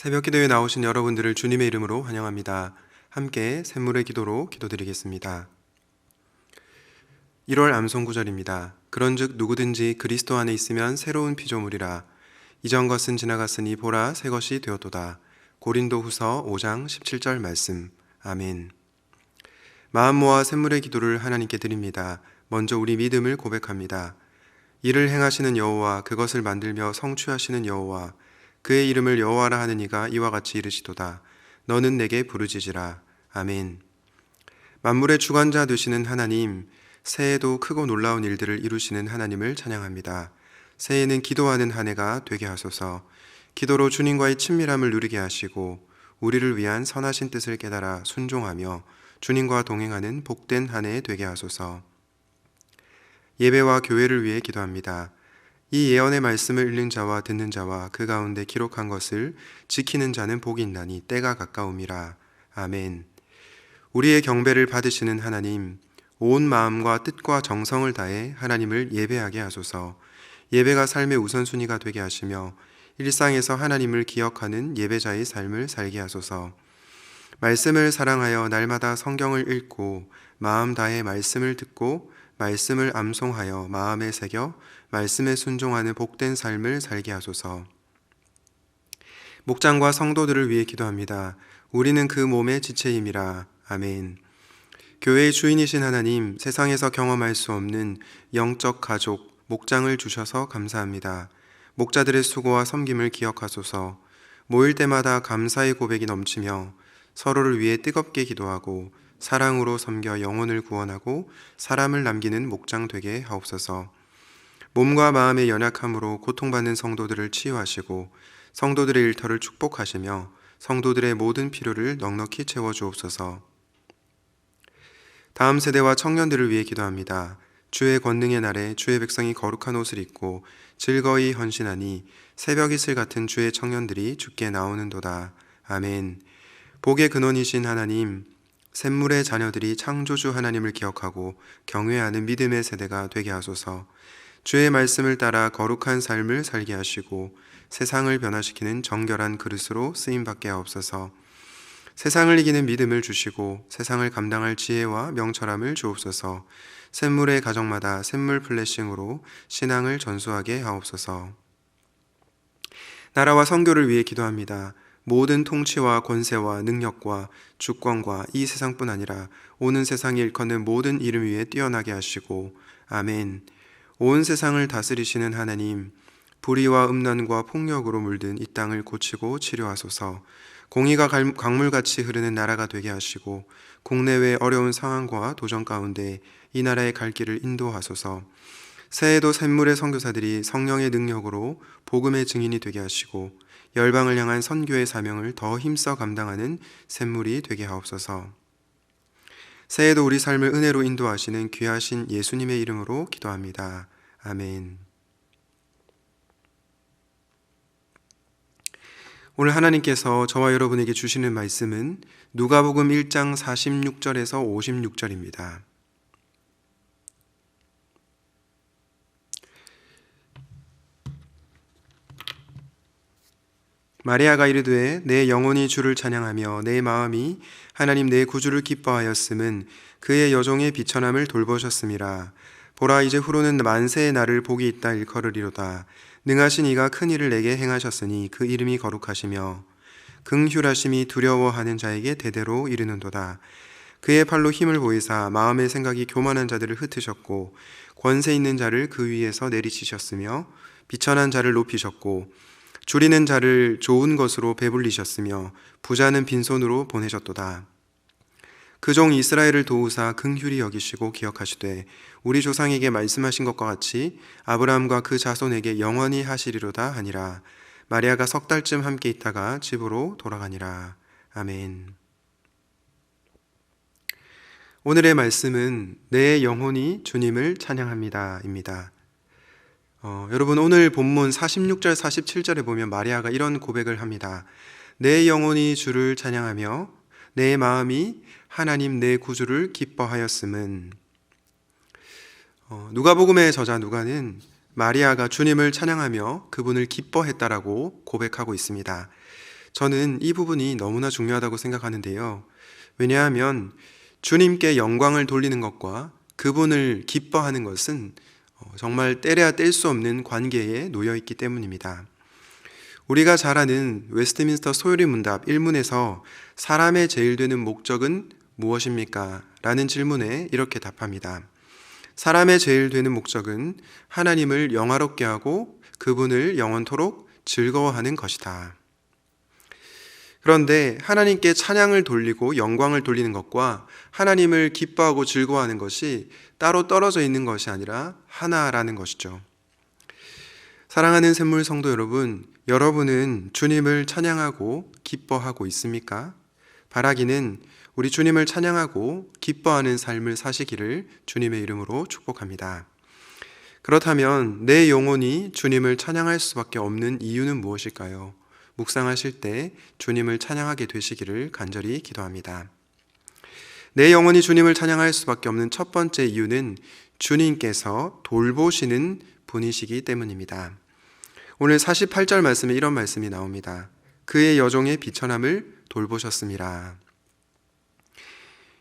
새벽 기도에 나오신 여러분들을 주님의 이름으로 환영합니다. 함께 샘물의 기도로 기도드리겠습니다. 1월 암송구절입니다. 그런즉 누구든지 그리스도 안에 있으면 새로운 피조물이라. 이전 것은 지나갔으니 보라 새 것이 되었도다. 고린도후서 5장 17절 말씀. 아멘. 마음 모아 샘물의 기도를 하나님께 드립니다. 먼저 우리 믿음을 고백합니다. 이를 행하시는 여호와, 그것을 만들며 성취하시는 여호와, 그의 이름을 여호와라 하는 이가 이와 같이 이르시도다. 너는 내게 부르짖으라. 아멘. 만물의 주관자 되시는 하나님, 새해에도 크고 놀라운 일들을 이루시는 하나님을 찬양합니다. 새해에는 기도하는 한 해가 되게 하소서. 기도로 주님과의 친밀함을 누리게 하시고 우리를 위한 선하신 뜻을 깨달아 순종하며 주님과 동행하는 복된 한 해 되게 하소서. 예배와 교회를 위해 기도합니다. 이 예언의 말씀을 읽는 자와 듣는 자와 그 가운데 기록한 것을 지키는 자는 복이 있나니 때가 가까움이라. 아멘. 우리의 경배를 받으시는 하나님, 온 마음과 뜻과 정성을 다해 하나님을 예배하게 하소서. 예배가 삶의 우선순위가 되게 하시며 일상에서 하나님을 기억하는 예배자의 삶을 살게 하소서. 말씀을 사랑하여 날마다 성경을 읽고 마음 다해 말씀을 듣고 말씀을 암송하여 마음에 새겨 말씀에 순종하는 복된 삶을 살게 하소서. 목장과 성도들을 위해 기도합니다. 우리는 그 몸의 지체임이라. 아멘. 교회의 주인이신 하나님, 세상에서 경험할 수 없는 영적 가족, 목장을 주셔서 감사합니다. 목자들의 수고와 섬김을 기억하소서. 모일 때마다 감사의 고백이 넘치며 서로를 위해 뜨겁게 기도하고 사랑으로 섬겨 영혼을 구원하고 사람을 남기는 목장 되게 하옵소서. 몸과 마음의 연약함으로 고통받는 성도들을 치유하시고 성도들의 일터를 축복하시며 성도들의 모든 필요를 넉넉히 채워주옵소서. 다음 세대와 청년들을 위해 기도합니다. 주의 권능의 날에 주의 백성이 거룩한 옷을 입고 즐거이 헌신하니 새벽 이슬 같은 주의 청년들이 주께 나오는도다. 아멘. 복의 근원이신 하나님, 샘물의 자녀들이 창조주 하나님을 기억하고 경외하는 믿음의 세대가 되게 하소서. 주의 말씀을 따라 거룩한 삶을 살게 하시고 세상을 변화시키는 정결한 그릇으로 쓰임받게 하옵소서. 세상을 이기는 믿음을 주시고 세상을 감당할 지혜와 명철함을 주옵소서. 샘물의 가정마다 샘물 플래싱으로 신앙을 전수하게 하옵소서. 나라와 선교를 위해 기도합니다. 모든 통치와 권세와 능력과 주권과 이 세상뿐 아니라 오는 세상에 일컫는 모든 이름 위에 뛰어나게 하시고 아멘. 온 세상을 다스리시는 하나님, 불의와 음란과 폭력으로 물든 이 땅을 고치고 치료하소서. 공의가 강물같이 흐르는 나라가 되게 하시고 국내외 어려운 상황과 도전 가운데 이 나라의 갈 길을 인도하소서. 새해에도 샘물의 선교사들이 성령의 능력으로 복음의 증인이 되게 하시고 열방을 향한 선교의 사명을 더 힘써 감당하는 샘물이 되게 하옵소서. 새해에도 우리 삶을 은혜로 인도하시는 귀하신 예수님의 이름으로 기도합니다. 아멘. 오늘 하나님께서 저와 여러분에게 주시는 말씀은 누가복음 1장 46절에서 56절입니다. 마리아가 이르되 내 영혼이 주를 찬양하며 내 마음이 하나님 내 구주를 기뻐하였음은 그의 여종의 비천함을 돌보셨음이라. 보라 이제 후로는 만세의 날을 복이 있다 일컬으리로다. 능하신 이가 큰 일을 내게 행하셨으니 그 이름이 거룩하시며 긍휼하심이 두려워하는 자에게 대대로 이르는도다. 그의 팔로 힘을 보이사 마음의 생각이 교만한 자들을 흩으셨고 권세 있는 자를 그 위에서 내리치셨으며 비천한 자를 높이셨고 줄이는 자를 좋은 것으로 배불리셨으며 부자는 빈손으로 보내셨도다. 그 종 이스라엘을 도우사 긍휼히 여기시고 기억하시되 우리 조상에게 말씀하신 것과 같이 아브라함과 그 자손에게 영원히 하시리로다 하니라. 마리아가 석 달쯤 함께 있다가 집으로 돌아가니라. 아멘. 오늘의 말씀은 내 영혼이 주님을 찬양합니다 입니다. 여러분 오늘 본문 46절 47절에 보면 마리아가 이런 고백을 합니다. 내 영혼이 주를 찬양하며 내 마음이 하나님 내 구주를 기뻐하였음은. 누가복음의 저자 누가는 마리아가 주님을 찬양하며 그분을 기뻐했다라고 고백하고 있습니다. 저는 이 부분이 너무나 중요하다고 생각하는데요. 왜냐하면 주님께 영광을 돌리는 것과 그분을 기뻐하는 것은 정말 떼려야 뗄 수 없는 관계에 놓여 있기 때문입니다. 우리가 잘 아는 웨스트민스터 소요리 문답 1문에서 사람의 제일 되는 목적은 무엇입니까? 라는 질문에 이렇게 답합니다. 사람의 제일 되는 목적은 하나님을 영화롭게 하고 그분을 영원토록 즐거워하는 것이다. 그런데 하나님께 찬양을 돌리고 영광을 돌리는 것과 하나님을 기뻐하고 즐거워하는 것이 따로 떨어져 있는 것이 아니라 하나라는 것이죠. 사랑하는 샘물 성도 여러분, 여러분은 주님을 찬양하고 기뻐하고 있습니까? 바라기는 우리 주님을 찬양하고 기뻐하는 삶을 사시기를 주님의 이름으로 축복합니다. 그렇다면 내 영혼이 주님을 찬양할 수밖에 없는 이유는 무엇일까요? 묵상하실 때 주님을 찬양하게 되시기를 간절히 기도합니다. 내 영혼이 주님을 찬양할 수밖에 없는 첫 번째 이유는 주님께서 돌보시는 분이시기 때문입니다. 오늘 48절 말씀에 이런 말씀이 나옵니다. 그의 여종의 비천함을 돌보셨습니다.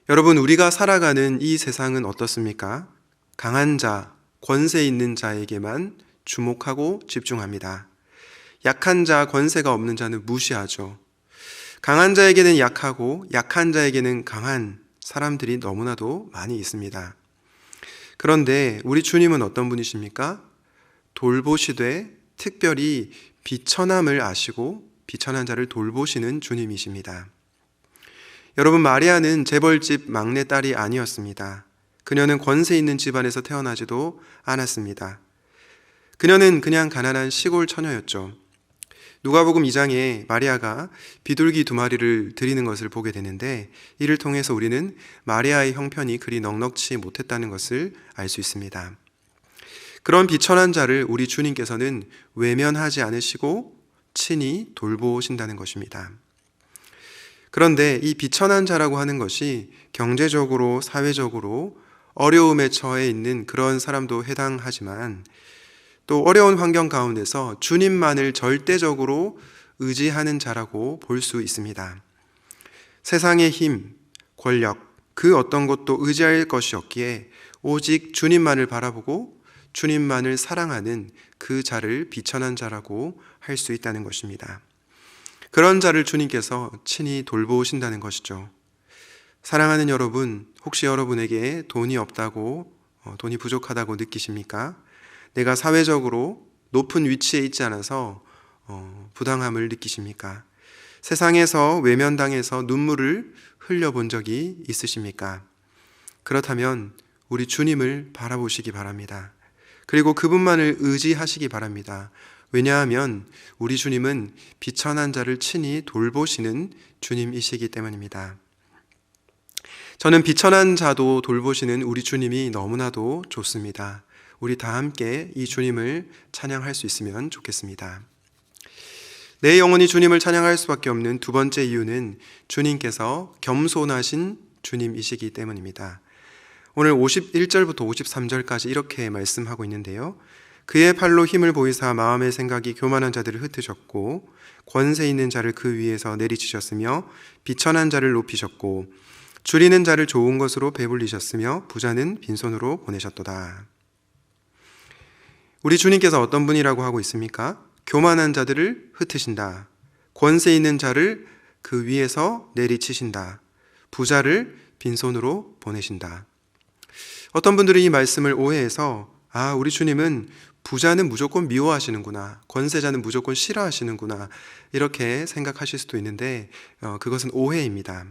여러분, 우리가 살아가는 이 세상은 어떻습니까? 강한 자, 권세 있는 자에게만 주목하고 집중합니다. 약한 자, 권세가 없는 자는 무시하죠. 강한 자에게는 약하고 약한 자에게는 강한 사람들이 너무나도 많이 있습니다. 그런데 우리 주님은 어떤 분이십니까? 돌보시되 특별히 비천함을 아시고 비천한 자를 돌보시는 주님이십니다. 여러분, 마리아는 재벌집 막내딸이 아니었습니다. 그녀는 권세 있는 집안에서 태어나지도 않았습니다. 그녀는 그냥 가난한 시골 처녀였죠. 누가복음 2장에 마리아가 비둘기 2마리를 드리는 것을 보게 되는데, 이를 통해서 우리는 마리아의 형편이 그리 넉넉지 못했다는 것을 알 수 있습니다. 그런 비천한 자를 우리 주님께서는 외면하지 않으시고 친히 돌보신다는 것입니다. 그런데 이 비천한 자라고 하는 것이 경제적으로, 사회적으로 어려움에 처해 있는 그런 사람도 해당하지만, 또 어려운 환경 가운데서 주님만을 절대적으로 의지하는 자라고 볼 수 있습니다. 세상의 힘, 권력, 그 어떤 것도 의지할 것이 없기에 오직 주님만을 바라보고 주님만을 사랑하는 그 자를 비천한 자라고 할 수 있다는 것입니다. 그런 자를 주님께서 친히 돌보신다는 것이죠. 사랑하는 여러분, 혹시 여러분에게 돈이 없다고, 돈이 부족하다고 느끼십니까? 내가 사회적으로 높은 위치에 있지 않아서 부당함을 느끼십니까? 세상에서 외면당해서 눈물을 흘려본 적이 있으십니까? 그렇다면 우리 주님을 바라보시기 바랍니다. 그리고 그분만을 의지하시기 바랍니다. 왜냐하면 우리 주님은 비천한 자를 친히 돌보시는 주님이시기 때문입니다. 저는 비천한 자도 돌보시는 우리 주님이 너무나도 좋습니다. 우리 다 함께 이 주님을 찬양할 수 있으면 좋겠습니다. 내 영혼이 주님을 찬양할 수밖에 없는 두 번째 이유는 주님께서 겸손하신 주님이시기 때문입니다. 오늘 51절부터 53절까지 이렇게 말씀하고 있는데요. 그의 팔로 힘을 보이사 마음의 생각이 교만한 자들을 흩으셨고 권세 있는 자를 그 위에서 내리치셨으며 비천한 자를 높이셨고 줄이는 자를 좋은 것으로 배불리셨으며 부자는 빈손으로 보내셨도다. 우리 주님께서 어떤 분이라고 하고 있습니까? 교만한 자들을 흩으신다. 권세 있는 자를 그 위에서 내리치신다. 부자를 빈손으로 보내신다. 어떤 분들이 이 말씀을 오해해서 우리 주님은 부자는 무조건 미워하시는구나, 권세자는 무조건 싫어하시는구나, 이렇게 생각하실 수도 있는데 그것은 오해입니다.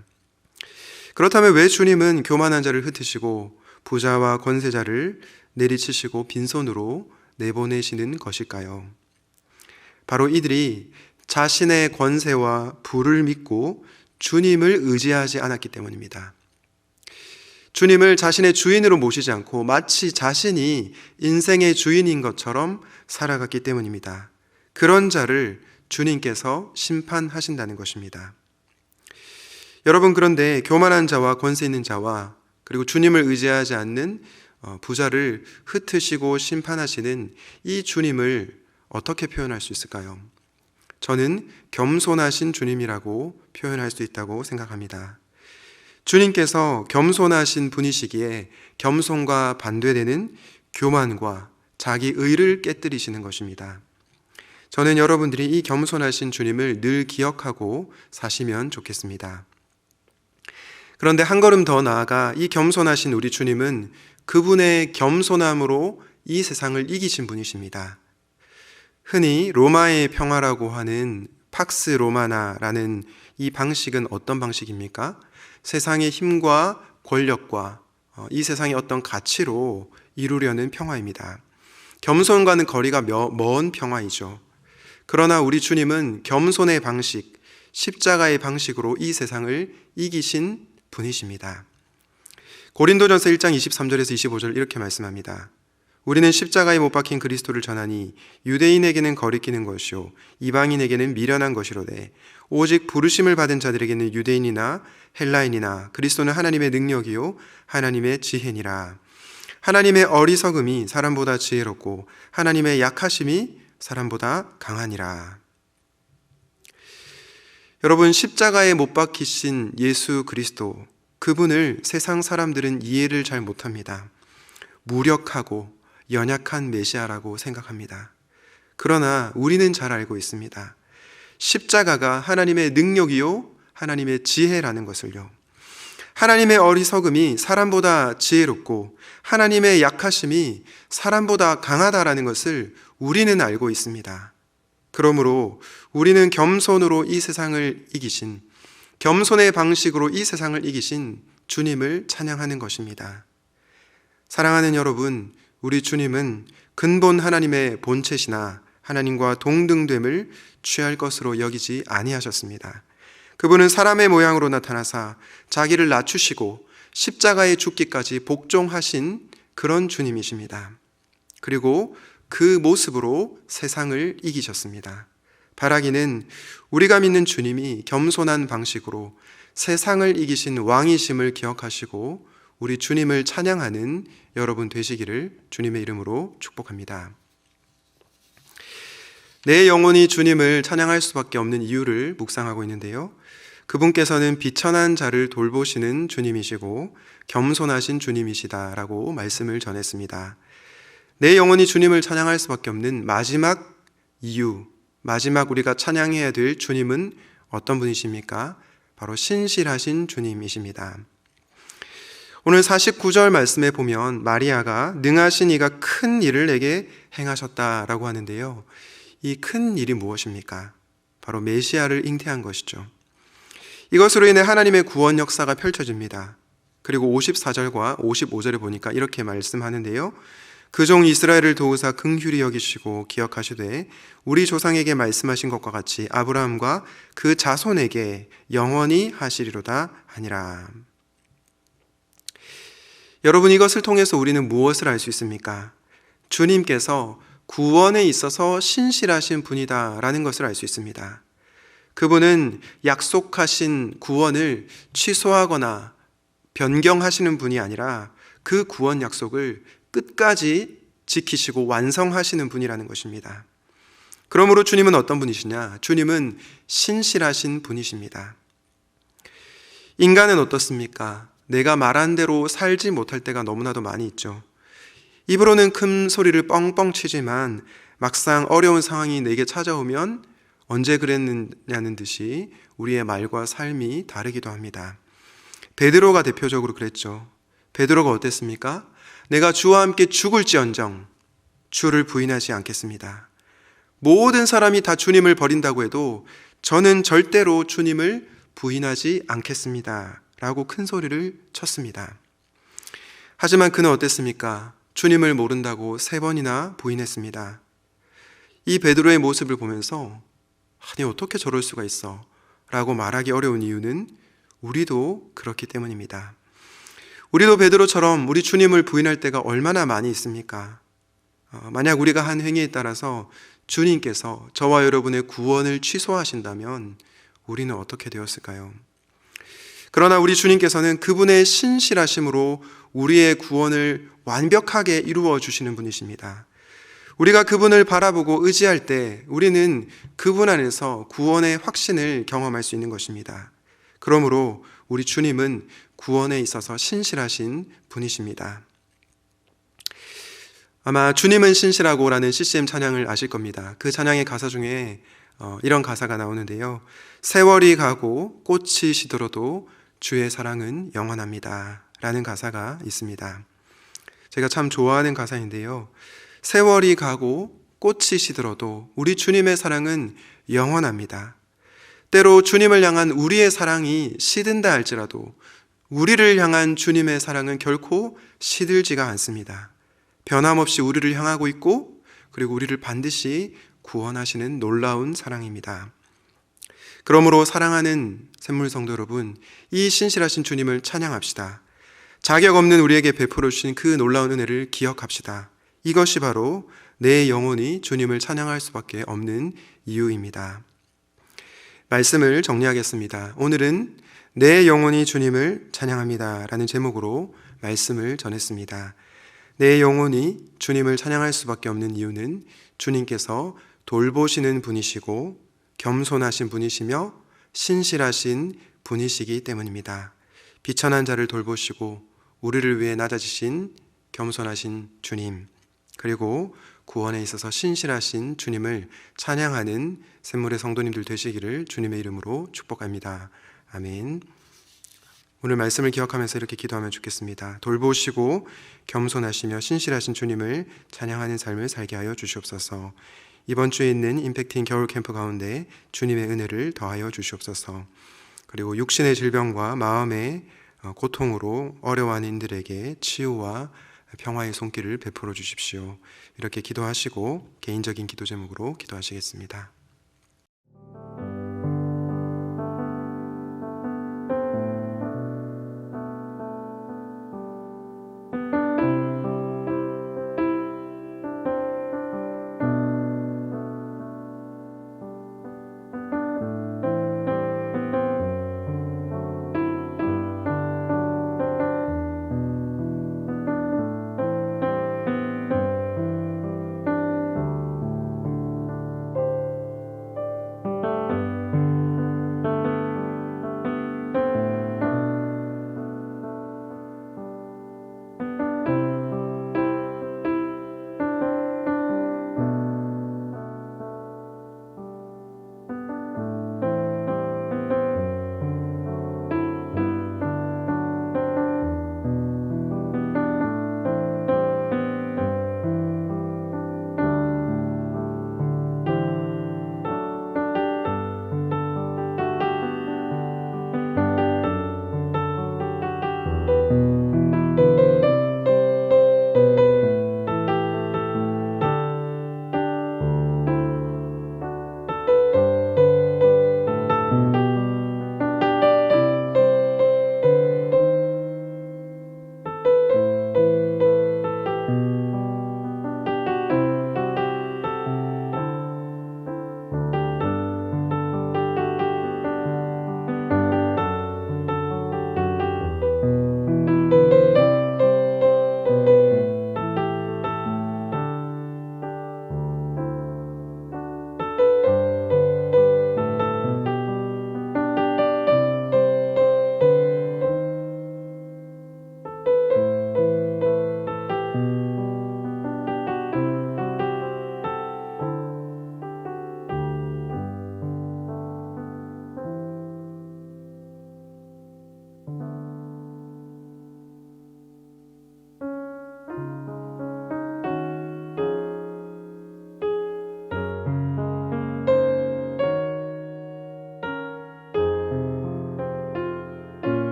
그렇다면 왜 주님은 교만한 자를 흩으시고 부자와 권세자를 내리치시고 빈손으로 내보내시는 것일까요? 바로 이들이 자신의 권세와 부를 믿고 주님을 의지하지 않았기 때문입니다. 주님을 자신의 주인으로 모시지 않고 마치 자신이 인생의 주인인 것처럼 살아갔기 때문입니다. 그런 자를 주님께서 심판하신다는 것입니다. 여러분, 그런데 교만한 자와 권세 있는 자와 그리고 주님을 의지하지 않는 부자를 흩으시고 심판하시는 이 주님을 어떻게 표현할 수 있을까요? 저는 겸손하신 주님이라고 표현할 수 있다고 생각합니다. 주님께서 겸손하신 분이시기에 겸손과 반대되는 교만과 자기 의를 깨뜨리시는 것입니다. 저는 여러분들이 이 겸손하신 주님을 늘 기억하고 사시면 좋겠습니다. 그런데 한 걸음 더 나아가 이 겸손하신 우리 주님은 그분의 겸손함으로 이 세상을 이기신 분이십니다. 흔히 로마의 평화라고 하는 팍스 로마나라는 이 방식은 어떤 방식입니까? 세상의 힘과 권력과 이 세상의 어떤 가치로 이루려는 평화입니다. 겸손과는 거리가 먼 평화이죠. 그러나 우리 주님은 겸손의 방식, 십자가의 방식으로 이 세상을 이기신 분이십니다. 고린도전서 1장 23절에서 25절 이렇게 말씀합니다. 우리는 십자가에 못 박힌 그리스도를 전하니 유대인에게는 거리끼는 것이요 이방인에게는 미련한 것이로되 오직 부르심을 받은 자들에게는 유대인이나 헬라인이나 그리스도는 하나님의 능력이요 하나님의 지혜니라. 하나님의 어리석음이 사람보다 지혜롭고 하나님의 약하심이 사람보다 강하니라. 여러분, 십자가에 못 박히신 예수 그리스도, 그분을 세상 사람들은 이해를 잘 못합니다. 무력하고 연약한 메시아라고 생각합니다. 그러나 우리는 잘 알고 있습니다. 십자가가 하나님의 능력이요 하나님의 지혜라는 것을요. 하나님의 어리석음이 사람보다 지혜롭고 하나님의 약하심이 사람보다 강하다라는 것을 우리는 알고 있습니다. 그러므로 우리는 겸손으로 이 세상을 이기신, 겸손의 방식으로 이 세상을 이기신 주님을 찬양하는 것입니다. 사랑하는 여러분, 우리 주님은 근본 하나님의 본체시나 하나님과 동등됨을 취할 것으로 여기지 아니하셨습니다. 그분은 사람의 모양으로 나타나사 자기를 낮추시고 십자가에 죽기까지 복종하신 그런 주님이십니다. 그리고 그 모습으로 세상을 이기셨습니다. 바라기는 우리가 믿는 주님이 겸손한 방식으로 세상을 이기신 왕이심을 기억하시고 우리 주님을 찬양하는 여러분 되시기를 주님의 이름으로 축복합니다. 내 영혼이 주님을 찬양할 수밖에 없는 이유를 묵상하고 있는데요. 그분께서는 비천한 자를 돌보시는 주님이시고 겸손하신 주님이시다라고 말씀을 전했습니다. 내 영혼이 주님을 찬양할 수밖에 없는 마지막 이유, 마지막 우리가 찬양해야 될 주님은 어떤 분이십니까? 바로 신실하신 주님이십니다. 오늘 49절 말씀에 보면 마리아가 능하신 이가 큰 일을 내게 행하셨다라고 하는데요. 이 큰 일이 무엇입니까? 바로 메시아를 잉태한 것이죠. 이것으로 인해 하나님의 구원 역사가 펼쳐집니다. 그리고 54절과 55절에 보니까 이렇게 말씀하는데요. 그 종 이스라엘을 도우사 긍휼히 여기시고 기억하시되 우리 조상에게 말씀하신 것과 같이 아브라함과 그 자손에게 영원히 하시리로다 하니라. 여러분, 이것을 통해서 우리는 무엇을 알 수 있습니까? 주님께서 구원에 있어서 신실하신 분이다라는 것을 알 수 있습니다. 그분은 약속하신 구원을 취소하거나 변경하시는 분이 아니라 그 구원 약속을 끝까지 지키시고 완성하시는 분이라는 것입니다. 그러므로 주님은 어떤 분이시냐? 주님은 신실하신 분이십니다. 인간은 어떻습니까? 내가 말한 대로 살지 못할 때가 너무나도 많이 있죠. 입으로는 큰 소리를 뻥뻥 치지만 막상 어려운 상황이 내게 찾아오면 언제 그랬느냐는 듯이 우리의 말과 삶이 다르기도 합니다. 베드로가 대표적으로 그랬죠. 베드로가 어땠습니까? 내가 주와 함께 죽을지언정 주를 부인하지 않겠습니다. 모든 사람이 다 주님을 버린다고 해도 저는 절대로 주님을 부인하지 않겠습니다 라고 큰 소리를 쳤습니다. 하지만 그는 어땠습니까? 주님을 모른다고 3번이나 부인했습니다. 이 베드로의 모습을 보면서 아니 어떻게 저럴 수가 있어 라고 말하기 어려운 이유는 우리도 그렇기 때문입니다. 우리도 베드로처럼 우리 주님을 부인할 때가 얼마나 많이 있습니까? 만약 우리가 한 행위에 따라서 주님께서 저와 여러분의 구원을 취소하신다면 우리는 어떻게 되었을까요? 그러나 우리 주님께서는 그분의 신실하심으로 우리의 구원을 완벽하게 이루어 주시는 분이십니다. 우리가 그분을 바라보고 의지할 때 우리는 그분 안에서 구원의 확신을 경험할 수 있는 것입니다. 그러므로 우리 주님은 구원에 있어서 신실하신 분이십니다. 아마 주님은 신실하고라는 CCM 찬양을 아실 겁니다. 그 찬양의 가사 중에 이런 가사가 나오는데요. 세월이 가고 꽃이 시들어도 주의 사랑은 영원합니다 라는 가사가 있습니다. 제가 참 좋아하는 가사인데요. 세월이 가고 꽃이 시들어도 우리 주님의 사랑은 영원합니다. 때로 주님을 향한 우리의 사랑이 시든다 할지라도 우리를 향한 주님의 사랑은 결코 시들지가 않습니다. 변함없이 우리를 향하고 있고 그리고 우리를 반드시 구원하시는 놀라운 사랑입니다. 그러므로 사랑하는 샘물 성도 여러분, 이 신실하신 주님을 찬양합시다. 자격 없는 우리에게 베풀어 주신 그 놀라운 은혜를 기억합시다. 이것이 바로 내 영혼이 주님을 찬양할 수밖에 없는 이유입니다. 말씀을 정리하겠습니다. 오늘은 내 영혼이 주님을 찬양합니다 라는 제목으로 말씀을 전했습니다. 내 영혼이 주님을 찬양할 수밖에 없는 이유는 주님께서 돌보시는 분이시고 겸손하신 분이시며 신실하신 분이시기 때문입니다. 비천한 자를 돌보시고 우리를 위해 낮아지신 겸손하신 주님, 그리고 구원에 있어서 신실하신 주님을 찬양하는 샘물의 성도님들 되시기를 주님의 이름으로 축복합니다. 아멘. 오늘 말씀을 기억하면서 이렇게 기도하면 좋겠습니다. 돌보시고 겸손하시며 신실하신 주님을 찬양하는 삶을 살게 하여 주시옵소서. 이번 주에 있는 임팩트인 겨울 캠프 가운데 주님의 은혜를 더하여 주시옵소서. 그리고 육신의 질병과 마음의 고통으로 어려워하는 이들에게 치유와 평화의 손길을 베풀어 주십시오. 이렇게 기도하시고 개인적인 기도 제목으로 기도하시겠습니다.